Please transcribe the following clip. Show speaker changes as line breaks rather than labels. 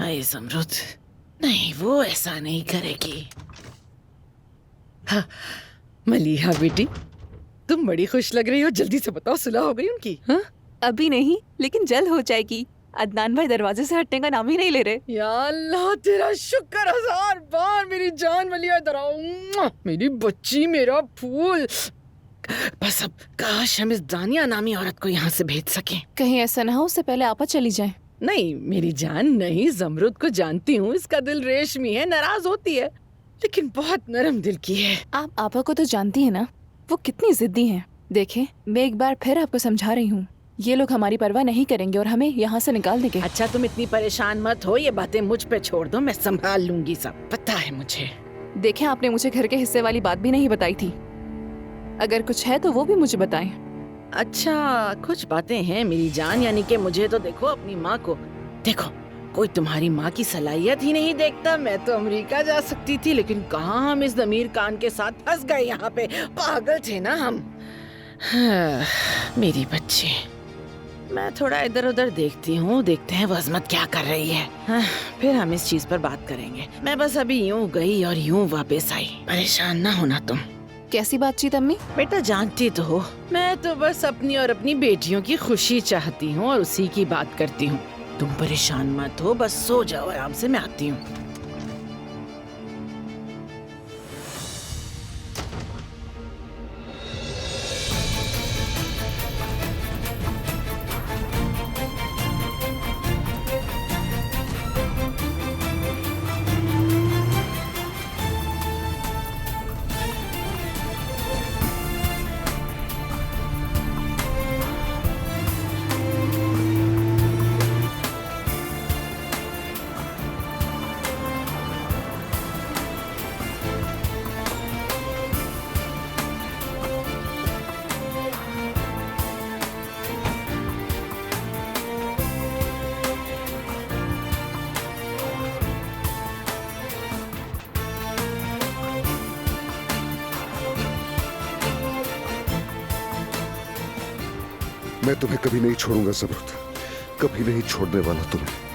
हाय समरुद, नहीं वो ऐसा नहीं करेगी। हाँ, मलिहा बेटी, तुम बड़ी खुश लग रही हो। जल्दी से बताओ, सुलह हो गई उनकी? हाँ,
अभी नहीं, लेकिन जल्द हो जाएगी। अदनान भाई दरवाजे से हटने का नाम ही नहीं ले रहे।
या अल्लाह तेरा शुक्र 1000 बार। मेरी जान वाली इधर आओ, मेरी बच्ची, मेरा फूल। बस अब काश हम इस दानिया नामी औरत को यहाँ से भेज सकें।
कहीं ऐसा ना हो उससे पहले आपा चली जाए।
नहीं मेरी जान, नहीं, जमरुद को जानती हूँ, इसका दिल रेशमी है, नाराज होती है, लेकिन बहुत नरम दिल की है।
आप आपा को तो जानती है ना, वो कितनी जिद्दी हैं। देखें, मैं एक बार फिर आपको समझा रही हूँ, ये लोग हमारी परवाह नहीं करेंगे और हमें यहाँ से निकाल देंगे।
अच्छा तुम इतनी परेशान मत हो, ये बातें मुझ पे छोड़ दो, मैं संभाल लूंगी सब, पता है मुझे।
देखें, आपने मुझे घर के हिस्से वाली बात भी नहीं बताई थी। अगर कुछ है तो वो भी मुझे बताएं।
अच्छा कुछ बातें हैं मेरी जान, यानी कि मुझे तो देखो, अपनी माँ को देखो, कोई तुम्हारी माँ की सलाहियत ही नहीं देखता। मैं तो अमेरिका जा सकती थी, लेकिन कहाँ हम इस ज़मीर खान के साथ फंस गए यहाँ पे। पागल थे ना हम। हाँ, मेरी बच्ची, मैं थोड़ा इधर उधर देखती हूँ, देखते हैं वो अजमत क्या कर रही है। हाँ, फिर हम इस चीज पर बात करेंगे। मैं बस अभी यूं गई और यूं वापस आई, परेशान ना होना तुम।
कैसी बातचीत अम्मी?
बेटा जानती तो हो, मैं तो बस अपनी और अपनी बेटियों की खुशी चाहती हूँ और उसी की बात करती हूँ। तुम परेशान मत हो, बस सो जाओ आराम से, मैं आती हूँ।
मैं तुम्हें कभी नहीं छोड़ूंगा ज़मरुद, कभी नहीं छोड़ने वाला तुम्हें।